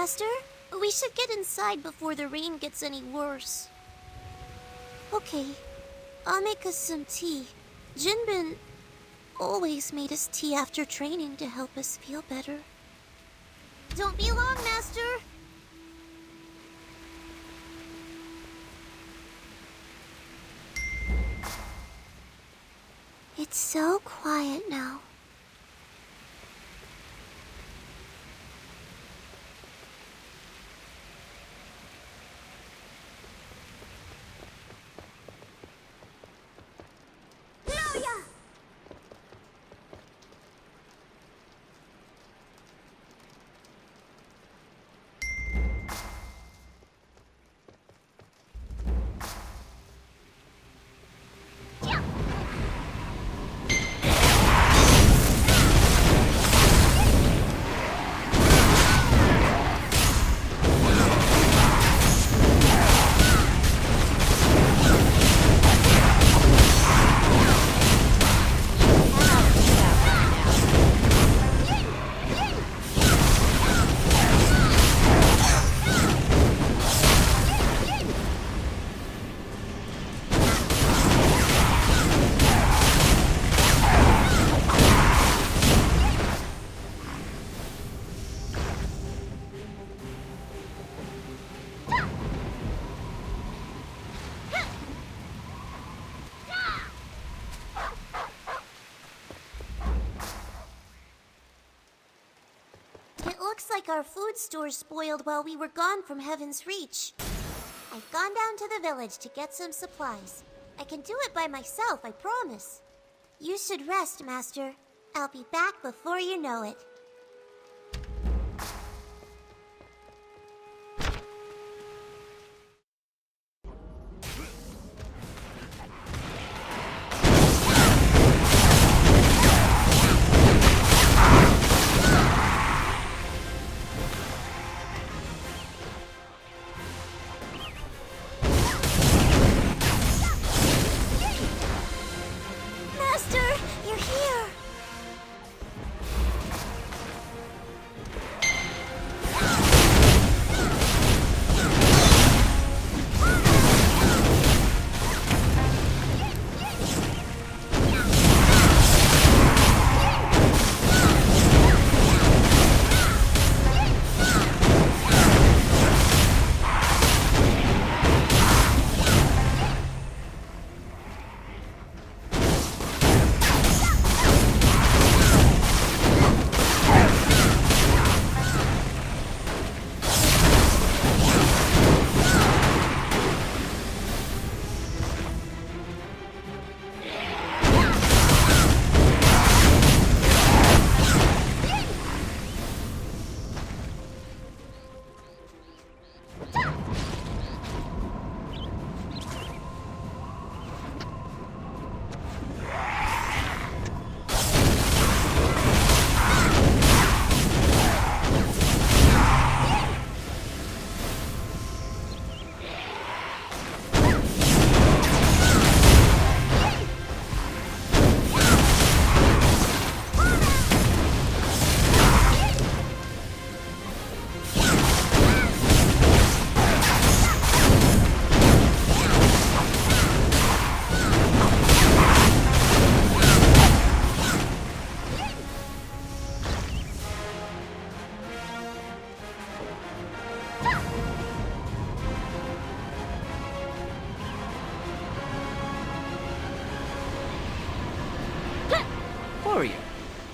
Master. We should get inside before the rain gets any worse. Okay, I'll make us some tea. Jinbin always made us tea after training to help us feel better. Don't be long, Master! It's so quiet now. Looks like our food store spoiled while we were gone from Heaven's Reach. I've gone down to the village to get some supplies. I can do it by myself, I promise. You should rest, Master. I'll be back before you know it.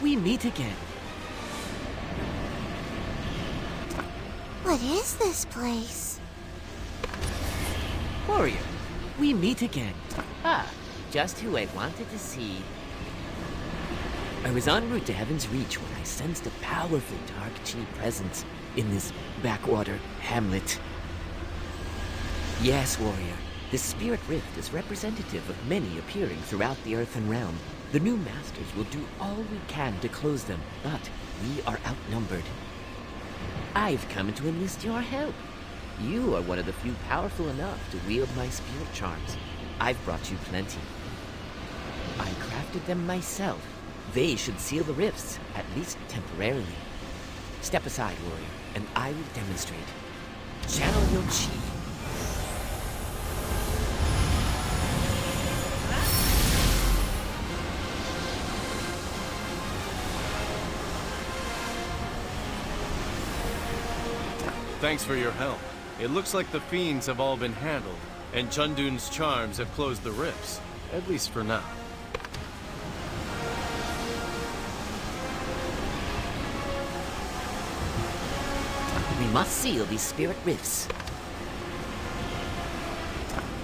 We meet again. What is this place? Warrior, we meet again. Ah, just who I wanted to see. I was en route to Heaven's Reach when I sensed a powerful dark chi presence in this backwater hamlet. Yes, Warrior, the Spirit Rift is representative of many appearing throughout the Earthen Realm. The new Masters will do all we can to close them, but we are outnumbered. I've come to enlist your help. You are one of the few powerful enough to wield my spirit charms. I've brought you plenty. I crafted them myself. They should seal the rifts, at least temporarily. Step aside, warrior, and I will demonstrate. Channel your chi. Thanks for your help. It looks like the fiends have all been handled, and Chundun's charms have closed the rifts. At least for now. We must seal these spirit rifts.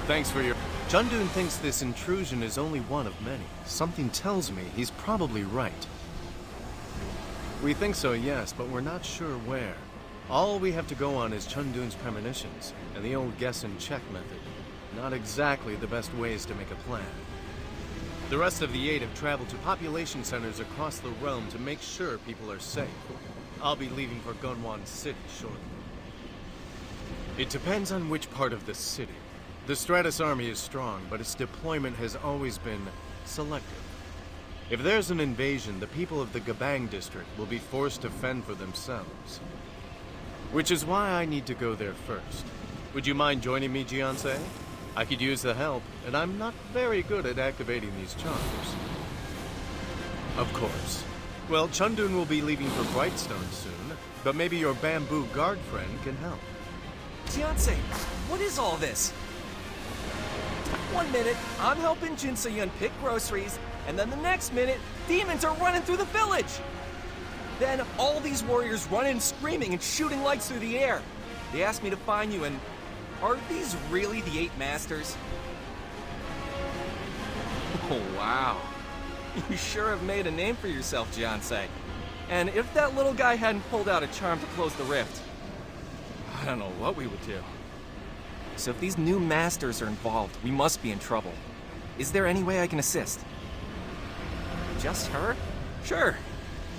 Thanks for your... Chundun thinks this intrusion is only one of many. Something tells me he's probably right. We think so, yes, but we're not sure where. All we have to go on is Chundun's premonitions, and the old guess and check method. Not exactly the best ways to make a plan. The rest of the 8 have traveled to population centers across the realm to make sure people are safe. I'll be leaving for Gunwan City shortly. It depends on which part of the city. The Stratus army is strong, but its deployment has always been selective. If there's an invasion, the people of the Gabang district will be forced to fend for themselves. Which is why I need to go there first. Would you mind joining me, Jiansei? I could use the help, and I'm not very good at activating these charms. Of course. Well, Chundun will be leaving for Brightstone soon, but maybe your bamboo guard friend can help. Jiansei, what is all this? 1 minute, I'm helping Jinsei-yun pick groceries, and then the next minute, demons are running through the village! Then all these warriors run in screaming and shooting lights through the air. They asked me to find you, and are these really the 8 masters? Oh, wow. You sure have made a name for yourself, Jiansei. And if that little guy hadn't pulled out a charm to close the rift, I don't know what we would do. So if these new masters are involved, we must be in trouble. Is there any way I can assist? Just her? Sure.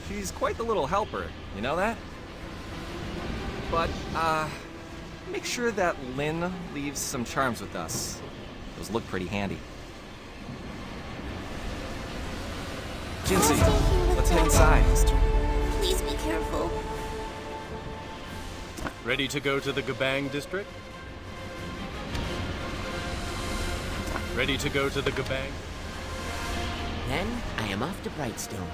She's quite the little helper, you know that? But, make sure that Lin leaves some charms with us. Those look pretty handy. Jinsei, let's head inside. Please be careful. Ready to go to the Gabang district? Ready to go to the Gabang? Then I am off to Brightstone.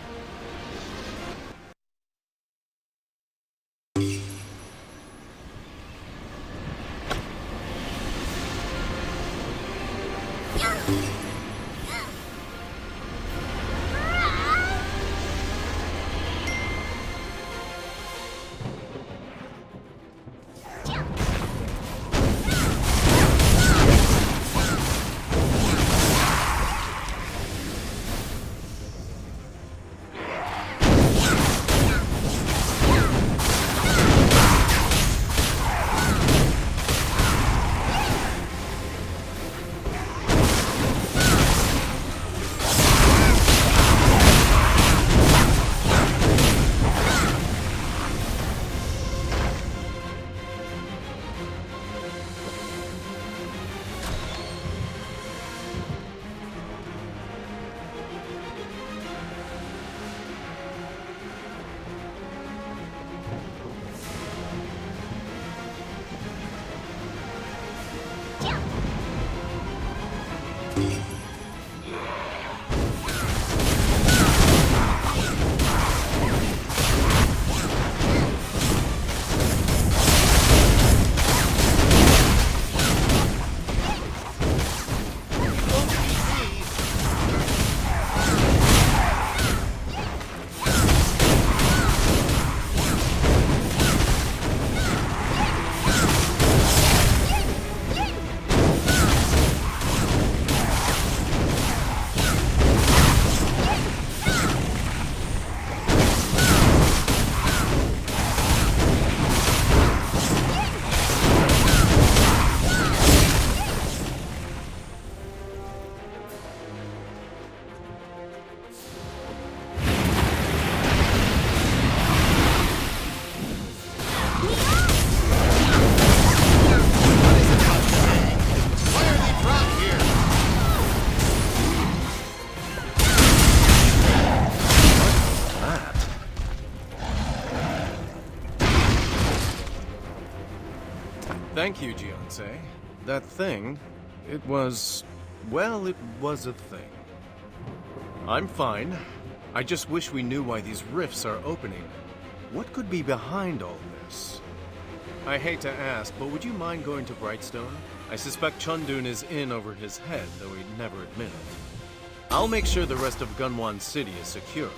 Thank you, Gianse. That thing, it was... well, it was a thing. I'm fine. I just wish we knew why these rifts are opening. What could be behind all this? I hate to ask, but would you mind going to Brightstone? I suspect Chundun is in over his head, though he'd never admit it. I'll make sure the rest of Gunwan City is secure.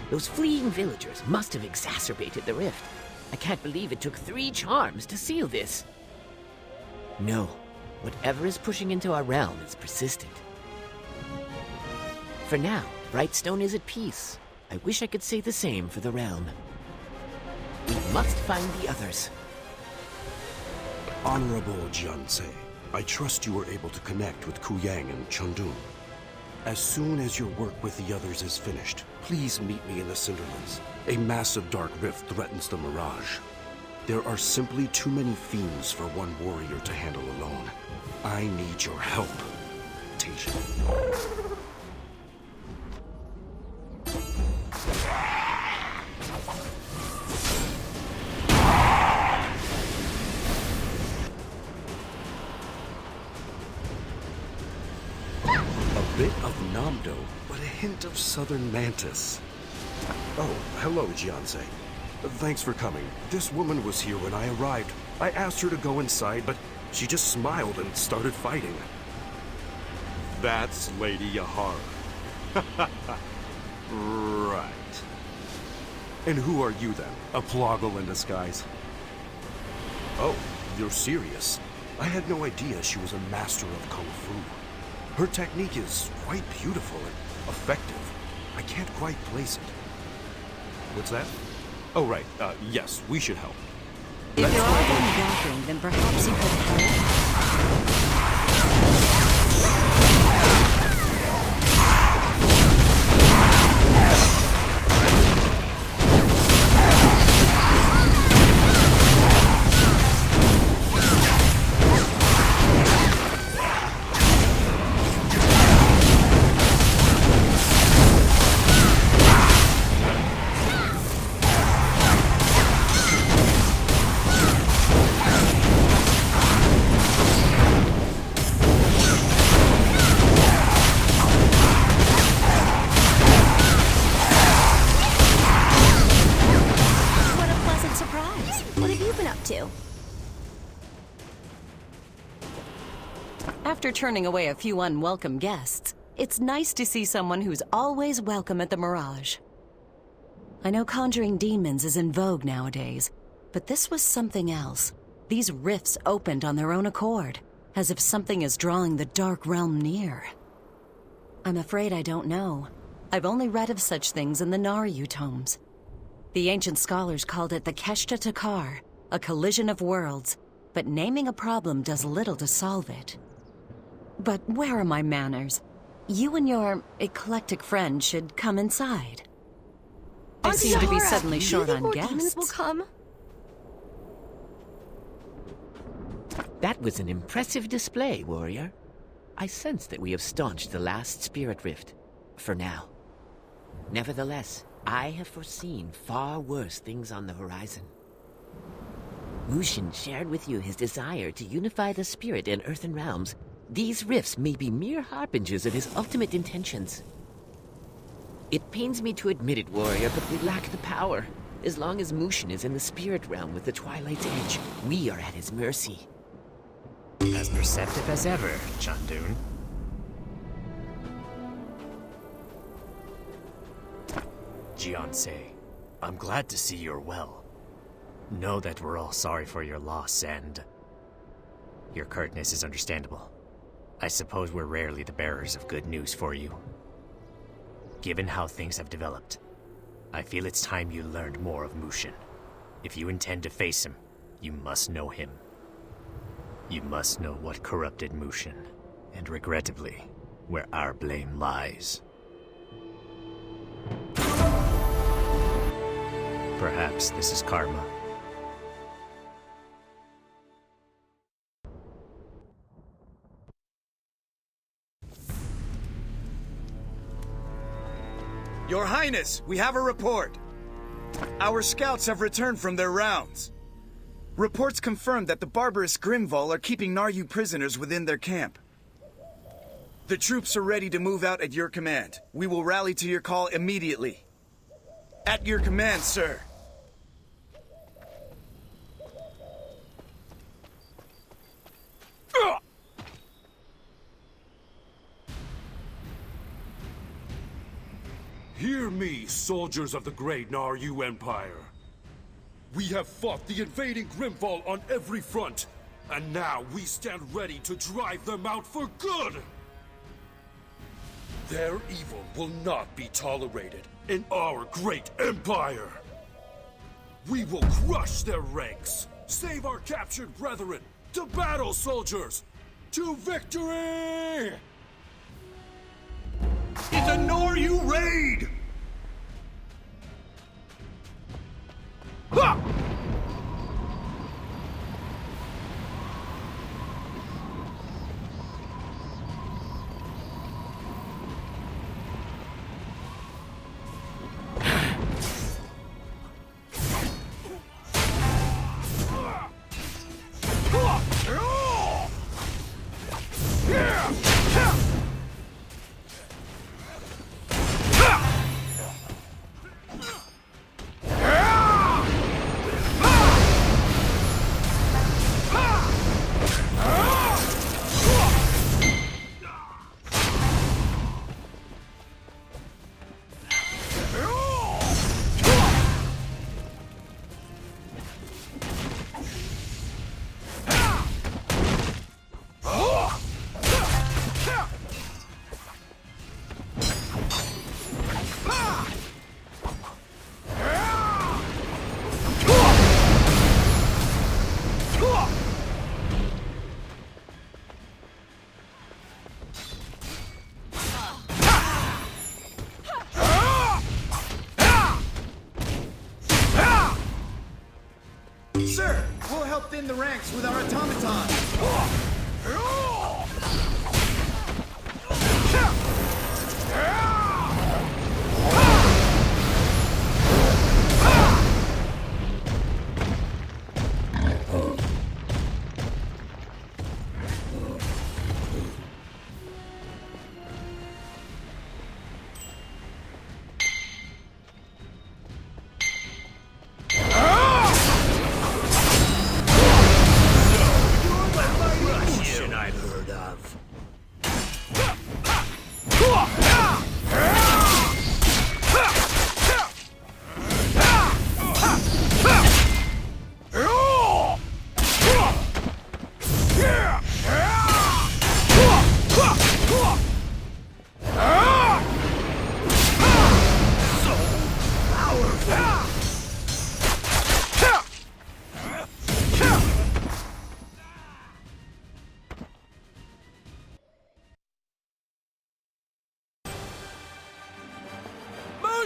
Those fleeing villagers must have exacerbated the rift. I can't believe it took 3 charms to seal this. No, whatever is pushing into our realm is persistent. For now, Brightstone is at peace. I wish I could say the same for the realm. We must find the others. Honorable Jianse, I trust you were able to connect with Kuyang and Chundun. As soon as your work with the others is finished, please meet me in the Cinderlands. A massive dark rift threatens the Mirage. There are simply too many fiends for one warrior to handle alone. I need your help, Tasia. A bit of Namdo, but a hint of Southern Mantis. Oh, hello, Jianse. Thanks for coming. This woman was here when I arrived. I asked her to go inside, but she just smiled and started fighting. That's Lady Yahara. Right. And who are you then? A ploggle in disguise? Oh, you're serious? I had no idea she was a master of Kung Fu. Her technique is quite beautiful and effective. I can't quite place it. What's that? Oh, right. Yes, we should help. If you're all done walking, then perhaps you could help. After turning away a few unwelcome guests, it's nice to see someone who's always welcome at the Mirage. I know conjuring demons is in vogue nowadays, but this was something else. These rifts opened on their own accord, as if something is drawing the dark realm near. I'm afraid I don't know. I've only read of such things in the Naryu tomes. The ancient scholars called it the Keshta Takar, a collision of worlds, but naming a problem does little to solve it. But where are my manners? You and your eclectic friend should come inside. I seem to be suddenly short on guests. Demons will come? That was an impressive display, warrior. I sense that we have staunched the last spirit rift, for now. Nevertheless, I have foreseen far worse things on the horizon. Mushin shared with you his desire to unify the spirit and earthen realms. These rifts may be mere harbingers of his ultimate intentions. It pains me to admit it, warrior, but we lack the power. As long as Mushin is in the spirit realm with the Twilight's Edge, we are at his mercy. As perceptive as ever, Chundun. Jiansei, I'm glad to see you're well. Know that we're all sorry for your loss, and your curtness is understandable. I suppose we're rarely the bearers of good news for you. Given how things have developed, I feel it's time you learned more of Mushin. If you intend to face him, you must know him. You must know what corrupted Mushin, and regrettably, where our blame lies. Perhaps this is karma. Your Highness, we have a report. Our scouts have returned from their rounds. Reports confirm that the barbarous Grimval are keeping Naryu prisoners within their camp. The troops are ready to move out at your command. We will rally to your call immediately. At your command, sir. Hear me, soldiers of the great Naryu Empire. We have fought the invading Grimval on every front, and now we stand ready to drive them out for good! Their evil will not be tolerated in our great empire! We will crush their ranks, save our captured brethren! To battle, soldiers! To victory! It's a Naryu raid! Ha! Sir, we'll help thin the ranks with our automatons. Mushin, I've heard,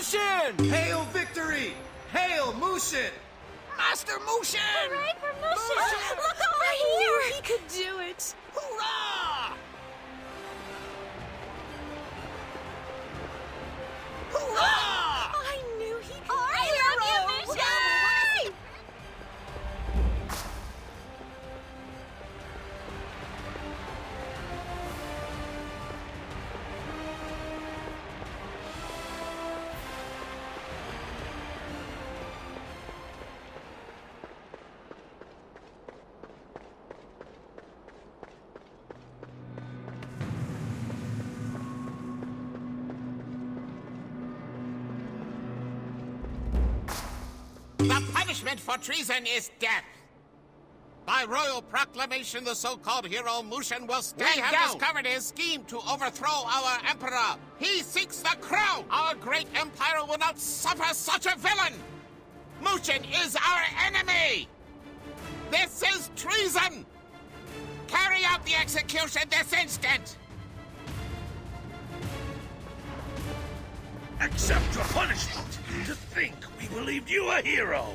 Mushin! Hail victory! Hail Mushin! Master Mushin! Hooray for Mushin! Look over I here! knew he could do it! Hurrah! Hurrah! I knew he could. I love you, Mushin! The punishment for treason is death. By royal proclamation, the so-called hero Mushin will stand down. We have discovered his scheme to overthrow our emperor. He seeks the crown. Our great empire will not suffer such a villain. Mushin is our enemy. This is treason. Carry out the execution this instant. Accept your punishment. To think we believed you a hero.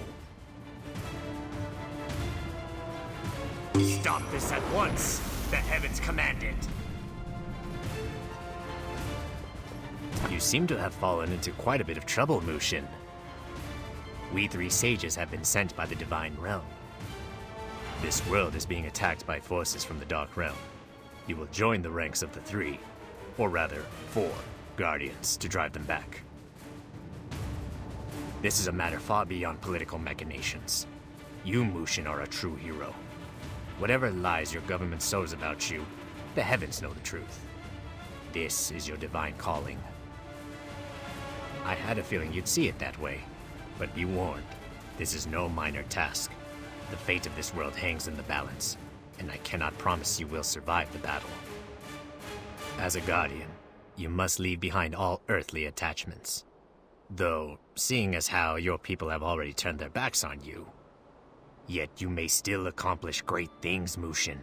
Stop this at once. The heavens command it. You seem to have fallen into quite a bit of trouble, Mushin. We 3 sages have been sent by the Divine Realm. This world is being attacked by forces from the Dark Realm. You will join the ranks of the 3, or rather, 4, Guardians to drive them back. This is a matter far beyond political machinations. You, Mushin, are a true hero. Whatever lies your government sows about you, the heavens know the truth. This is your divine calling. I had a feeling you'd see it that way, but be warned, this is no minor task. The fate of this world hangs in the balance, and I cannot promise you will survive the battle. As a Guardian, you must leave behind all earthly attachments. Though, seeing as how your people have already turned their backs on you, yet you may still accomplish great things, Mushin.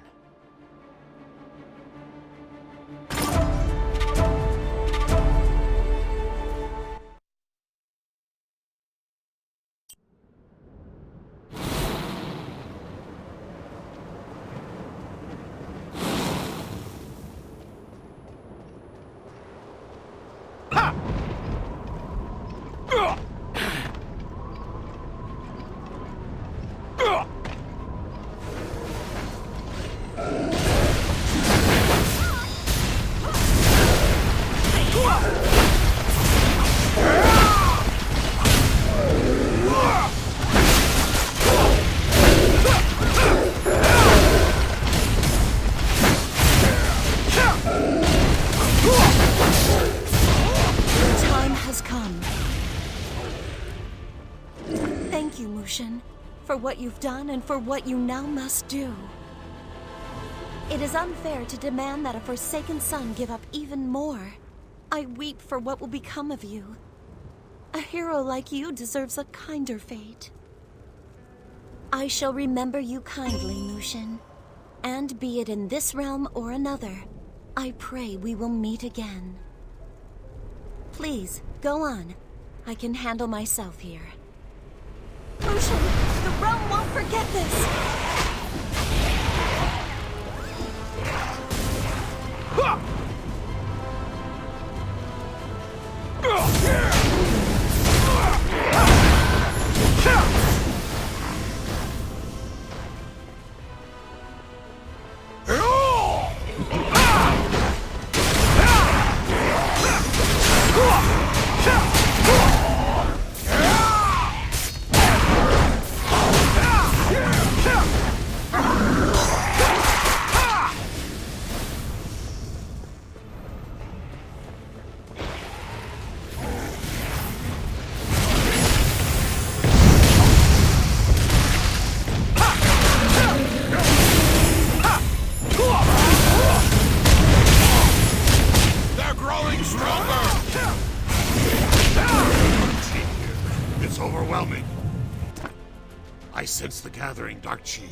Thank you, Mushin, for what you've done and for what you now must do. It is unfair to demand that a Forsaken son give up even more. I weep for what will become of you. A hero like you deserves a kinder fate. I shall remember you kindly, Mushin. And be it in this realm or another, I pray we will meet again. Please, go on. I can handle myself here. Mushin, the realm won't forget this! I sense the gathering dark chi.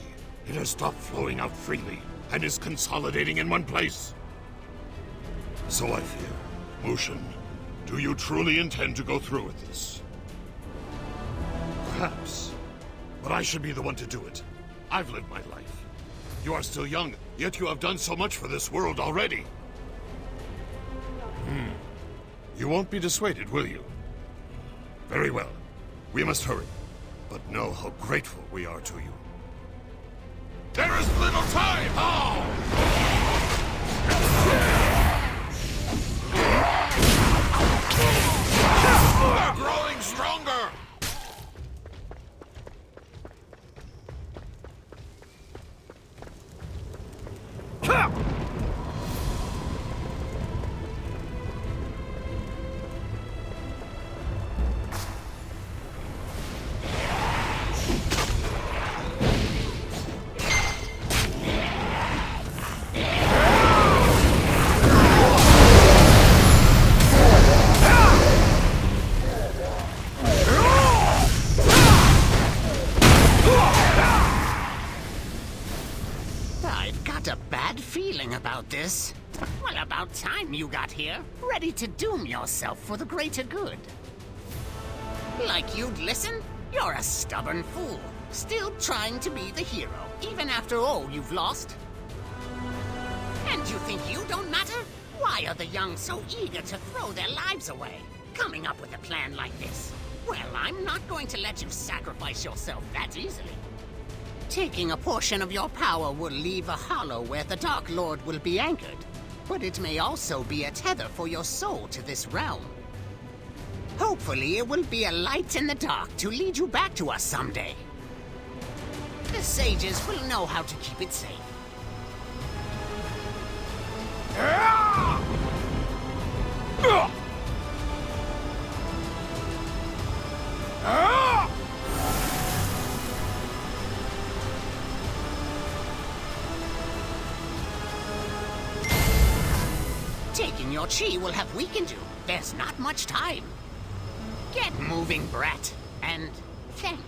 It has stopped flowing out freely and is consolidating in one place. So I fear, Mushin, Do you truly intend to go through with this? Perhaps. But I should be the one to do it. I've lived my life. You are still young, yet you have done so much for this world already. You won't be dissuaded, will you? Very well. We must hurry. But know how grateful we are to you. There is little time! We're growing stronger! I've got a bad feeling about this. Well, about time you got here, ready to doom yourself for the greater good. Like you'd listen? You're a stubborn fool, still trying to be the hero, even after all you've lost. And you think you don't matter? Why are the young so eager to throw their lives away, coming up with a plan like this? Well, I'm not going to let you sacrifice yourself that easily. Taking a portion of your power will leave a hollow where the Dark Lord will be anchored, but it may also be a tether for your soul to this realm. Hopefully, it will be a light in the dark to lead you back to us someday. The sages will know how to keep it safe. Taking your chi will have weakened you. There's not much time. Get moving, brat. And thank you.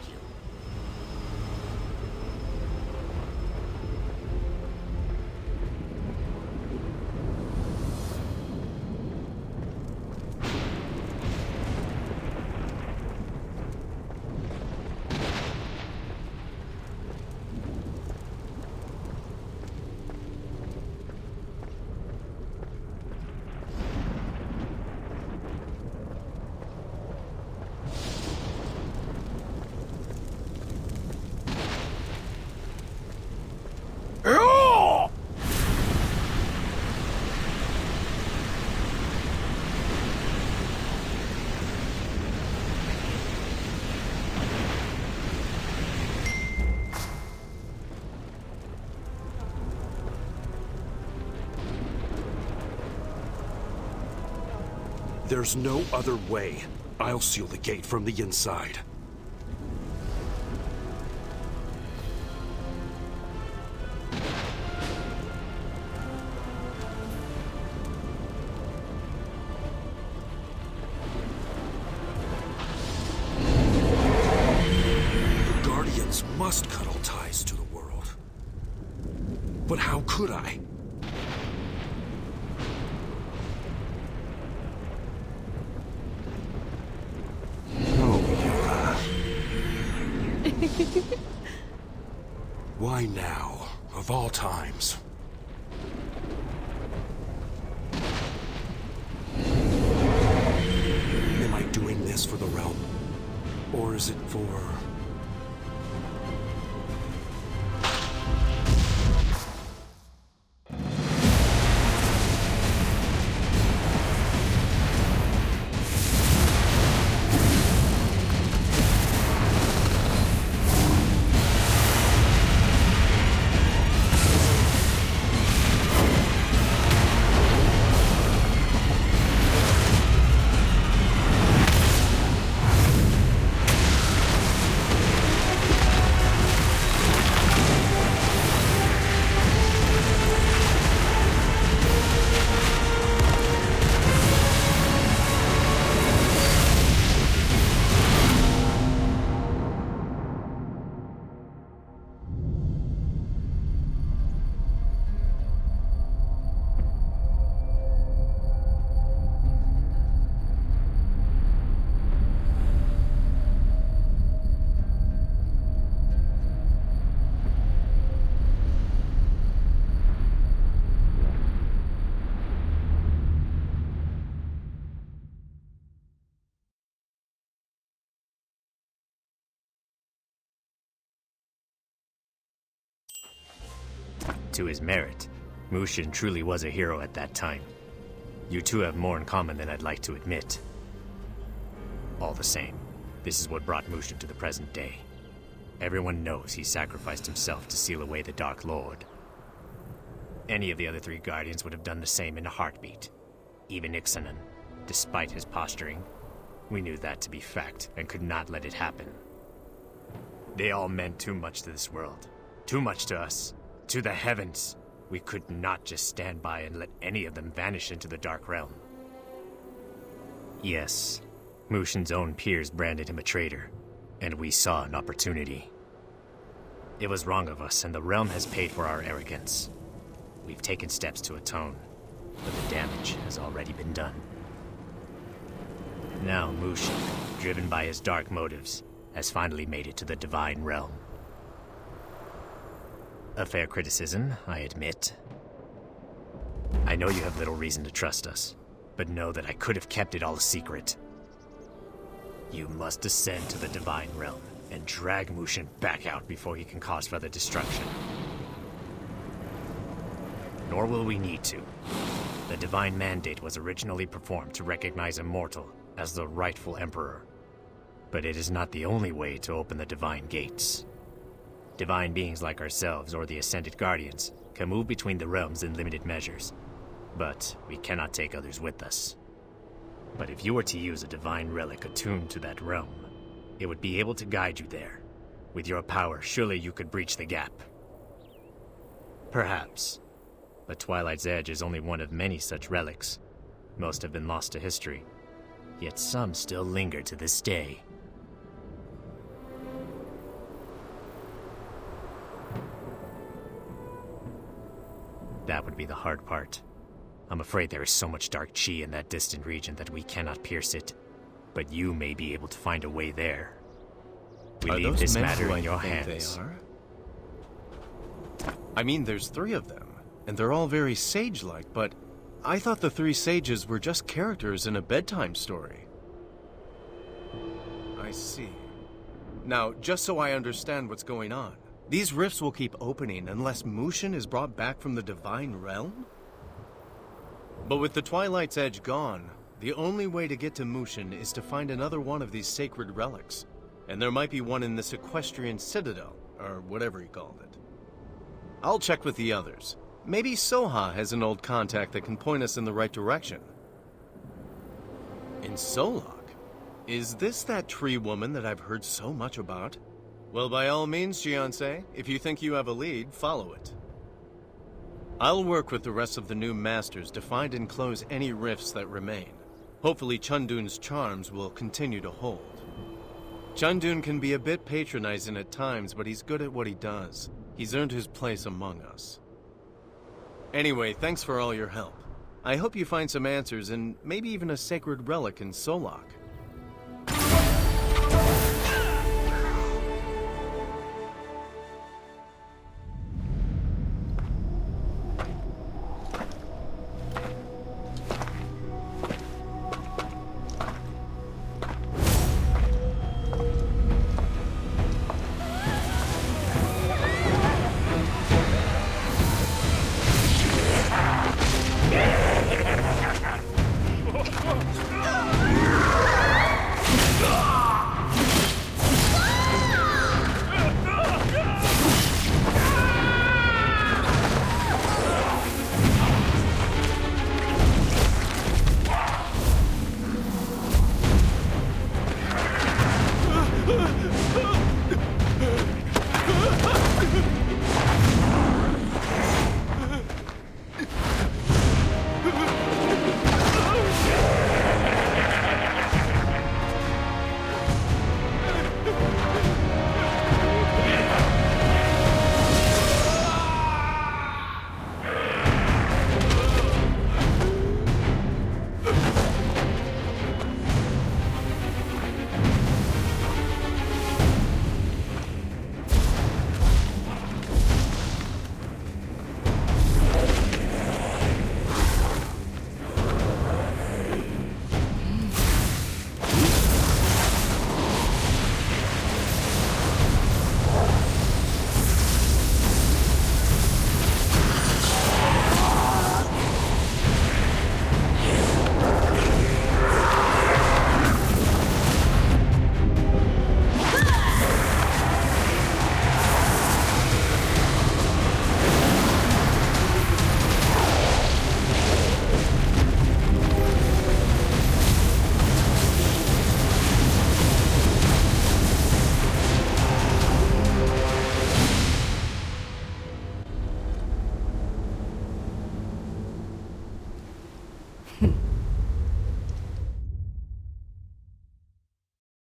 There's no other way. I'll seal the gate from the inside. The Guardians must cut all ties to the world. But how could I? Why now, of all times? Am I doing this for the realm? Or is it for... To his merit, Mushin truly was a hero at that time. You two have more in common than I'd like to admit. All the same, this is what brought Mushin to the present day. Everyone knows he sacrificed himself to seal away the Dark Lord. Any of the other 3 Guardians would have done the same in a heartbeat. Even Ixanan, despite his posturing. We knew that to be fact and could not let it happen. They all meant too much to this world. Too much to us. To the heavens. We could not just stand by and let any of them vanish into the Dark Realm. Yes, Mushin's own peers branded him a traitor, and we saw an opportunity. It was wrong of us, and the realm has paid for our arrogance. We've taken steps to atone, but the damage has already been done. Now Mushin, driven by his dark motives, has finally made it to the Divine Realm. A fair criticism, I admit. I know you have little reason to trust us, but know that I could have kept it all a secret. You must descend to the Divine Realm and drag Mushin back out before he can cause further destruction. Nor will we need to. The Divine Mandate was originally performed to recognize a mortal as the rightful Emperor. But it is not the only way to open the Divine Gates. Divine beings like ourselves or the Ascended Guardians can move between the realms in limited measures, but we cannot take others with us. But if you were to use a divine relic attuned to that realm, it would be able to guide you there. With your power, surely you could breach the gap. Perhaps. But Twilight's Edge is only one of many such relics. Most have been lost to history, yet some still linger to this day. That would be the hard part. I'm afraid there is so much dark chi in that distant region that we cannot pierce it. But you may be able to find a way there. We leave this matter in your hands. They are? I mean, there's 3 of them, and they're all very sage-like, but I thought the 3 sages were just characters in a bedtime story. I see. Now, just so I understand what's going on, these rifts will keep opening unless Mushin is brought back from the Divine Realm? But with the Twilight's Edge gone, the only way to get to Mushin is to find another one of these sacred relics. And there might be one in this Equestrian Citadel, or whatever he called it. I'll check with the others. Maybe Soha has an old contact that can point us in the right direction. In Solok? Is this that tree woman that I've heard so much about? Well, by all means, Jiansei, if you think you have a lead, follow it. I'll work with the rest of the new masters to find and close any rifts that remain. Hopefully Chundun's charms will continue to hold. Chundun can be a bit patronizing at times, but he's good at what he does. He's earned his place among us. Anyway, thanks for all your help. I hope you find some answers and maybe even a sacred relic in Solok.